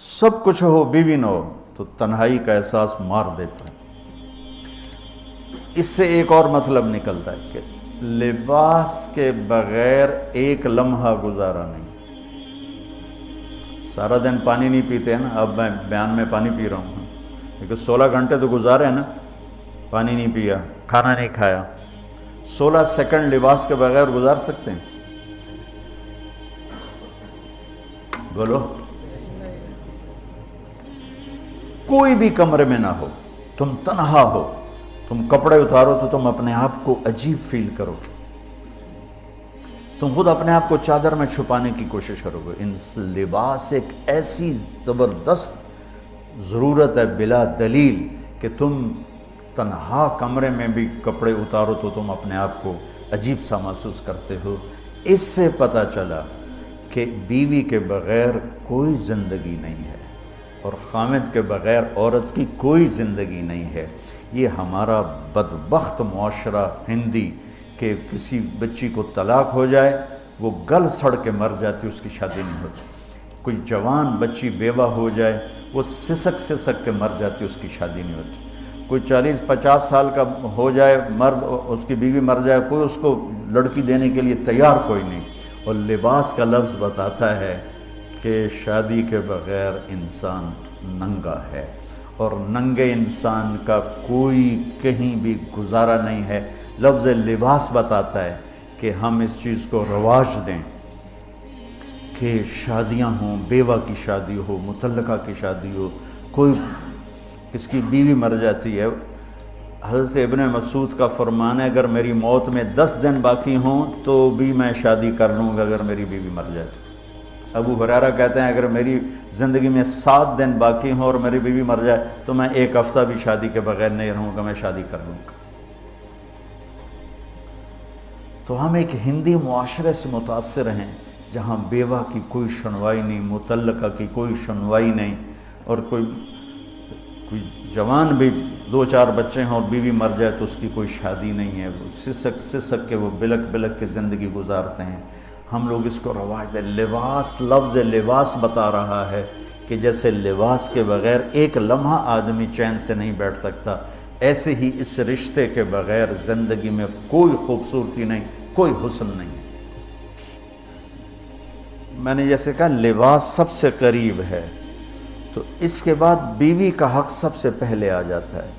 سب کچھ ہو بیوی نہ ہو تو تنہائی کا احساس مار دیتا ہے۔ اس سے ایک اور مطلب نکلتا ہے کہ لباس کے بغیر ایک لمحہ گزارا نہیں۔ سارا دن پانی نہیں پیتے ہیں نا، اب میں بیان میں پانی پی رہا ہوں، لیکن 16 گھنٹے تو گزارے ہیں نا، پانی نہیں پیا، کھانا نہیں کھایا، 16 سیکنڈ لباس کے بغیر گزار سکتے ہیں؟ بولو۔ کوئی بھی کمرے میں نہ ہو، تم تنہا ہو، تم کپڑے اتارو تو تم اپنے آپ کو عجیب فیل کرو گے، تم خود اپنے آپ کو چادر میں چھپانے کی کوشش کرو گے۔ ان لباس ایک ایسی زبردست ضرورت ہے بلا دلیل کہ تم تنہا کمرے میں بھی کپڑے اتارو تو تم اپنے آپ کو عجیب سا محسوس کرتے ہو۔ اس سے پتہ چلا کہ بیوی کے بغیر کوئی زندگی نہیں ہے اور خامد کے بغیر عورت کی کوئی زندگی نہیں ہے۔ یہ ہمارا بدبخت معاشرہ ہندی کہ کسی بچی کو طلاق ہو جائے وہ گل سڑ کے مر جاتی، اس کی شادی نہیں ہوتی۔ کوئی جوان بچی بیوہ ہو جائے وہ سسک کے مر جاتی، اس کی شادی نہیں ہوتی۔ کوئی 40-50 سال کا ہو جائے مرد، اس کی بیوی مر جائے، کوئی اس کو لڑکی دینے کے لیے تیار کوئی نہیں۔ اور لباس کا لفظ بتاتا ہے کہ شادی کے بغیر انسان ننگا ہے، اور ننگے انسان کا کوئی کہیں بھی گزارا نہیں ہے۔ لفظ لباس بتاتا ہے کہ ہم اس چیز کو رواج دیں کہ شادیاں ہوں، بیوہ کی شادی ہو، مطلقہ کی شادی ہو، کوئی کس کی بیوی مر جاتی ہے۔ حضرت ابن مسعود کا فرمان ہے اگر میری موت میں 10 دن باقی ہوں تو بھی میں شادی کر لوں گا اگر میری بیوی مر جائے تو۔ ابو ہریرہ کہتے ہیں اگر میری زندگی میں 7 دن باقی ہوں اور میری بیوی مر جائے تو میں 1 ہفتہ بھی شادی کے بغیر نہیں رہوں گا، میں شادی کر لوں گا۔ تو ہم ایک ہندی معاشرے سے متاثر ہیں جہاں بیوہ کی کوئی سنوائی نہیں، مطلقہ کی کوئی سنوائی نہیں، اور کوئی جوان بھی 2-4 بچے ہیں اور بیوی مر جائے تو اس کی کوئی شادی نہیں ہے، وہ سسک کے وہ بلک کے زندگی گزارتے ہیں۔ ہم لوگ اس کو رواج دیں۔ لباس، لفظ لباس بتا رہا ہے کہ جیسے لباس کے بغیر ایک لمحہ آدمی چین سے نہیں بیٹھ سکتا، ایسے ہی اس رشتے کے بغیر زندگی میں کوئی خوبصورتی نہیں، کوئی حسن نہیں۔ میں نے جیسے کہا لباس سب سے قریب ہے، تو اس کے بعد بیوی کا حق سب سے پہلے آ جاتا ہے۔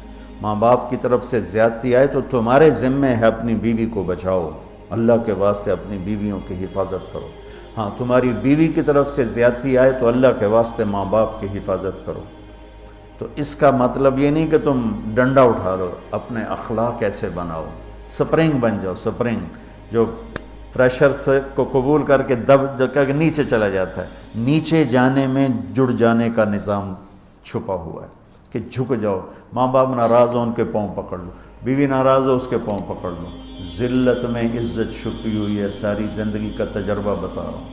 ماں باپ کی طرف سے زیادتی آئے تو تمہارے ذمے ہے اپنی بیوی کو بچاؤ، اللہ کے واسطے اپنی بیویوں کی حفاظت کرو۔ ہاں تمہاری بیوی کی طرف سے زیادتی آئے تو اللہ کے واسطے ماں باپ کی حفاظت کرو۔ تو اس کا مطلب یہ نہیں کہ تم ڈنڈا اٹھا لو، اپنے اخلاق ایسے بناؤ، سپرنگ بن جاؤ، سپرنگ جو فریشر سے کو قبول کر کے دب کر کے نیچے چلا جاتا ہے۔ نیچے جانے میں جڑ جانے کا نظام چھپا ہوا ہے کہ جھک جاؤ، ماں باپ ناراض ہو ان کے پاؤں پکڑ لو، بیوی ناراض ہو اس کے پاؤں پکڑ لو۔ ذلت میں عزت چھپی ہوئی ہے، ساری زندگی کا تجربہ بتا رہا ہوں۔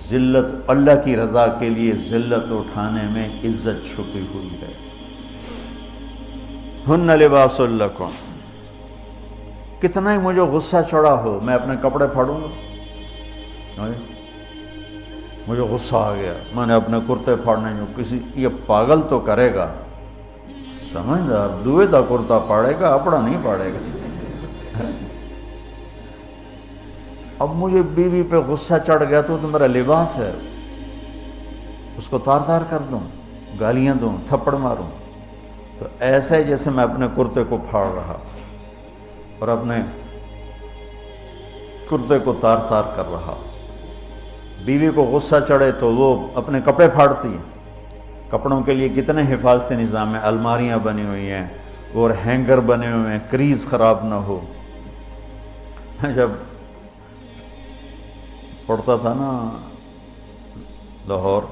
ذلت، اللہ کی رضا کے لیے ذلت اٹھانے میں عزت چھپی ہوئی ہے۔ ہن لباس لکم، کتنا ہی مجھے غصہ چڑھا ہو میں اپنے کپڑے پھاڑوں گا، مجھے غصہ آ گیا میں نے اپنے کرتے پھاڑنے جو کسی یہ پاگل تو کرے گا، سمجھدار دوئے دا کرتا پاڑے گا، اپنا نہیں پاڑے گا۔ اب مجھے بیوی پہ غصہ چڑھ گیا تو میرا لباس ہے، اس کو تار کر دوں، گالیاں دوں، تھپڑ ماروں، تو ایسے جیسے میں اپنے کرتے کو پھاڑ رہا اور اپنے کرتے کو تار کر رہا۔ بیوی کو غصہ چڑھے تو وہ اپنے کپڑے پھاڑتی ہے۔ کپڑوں کے لیے کتنے حفاظتی نظام ہیں، الماریاں بنی ہوئی ہیں اور ہینگر بنے ہوئے ہیں، کریز خراب نہ ہو۔ میں جب پڑھتا تھا نا لاہور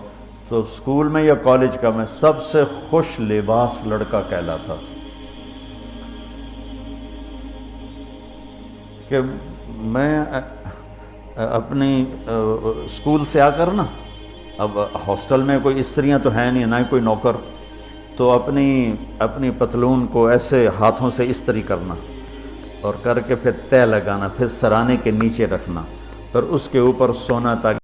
تو اسکول میں یا کالج کا میں سب سے خوش لباس لڑکا کہلاتا تھا کہ میں اپنی اسکول سے آ کر نا، اب ہاسٹل میں کوئی استریاں تو ہیں نہیں، نہ ہی کوئی نوکر، تو اپنی پتلون کو ایسے ہاتھوں سے استری کرنا اور کر کے پھر تہ لگانا، پھر سرانے کے نیچے رکھنا اور اس کے اوپر سونا تاکہ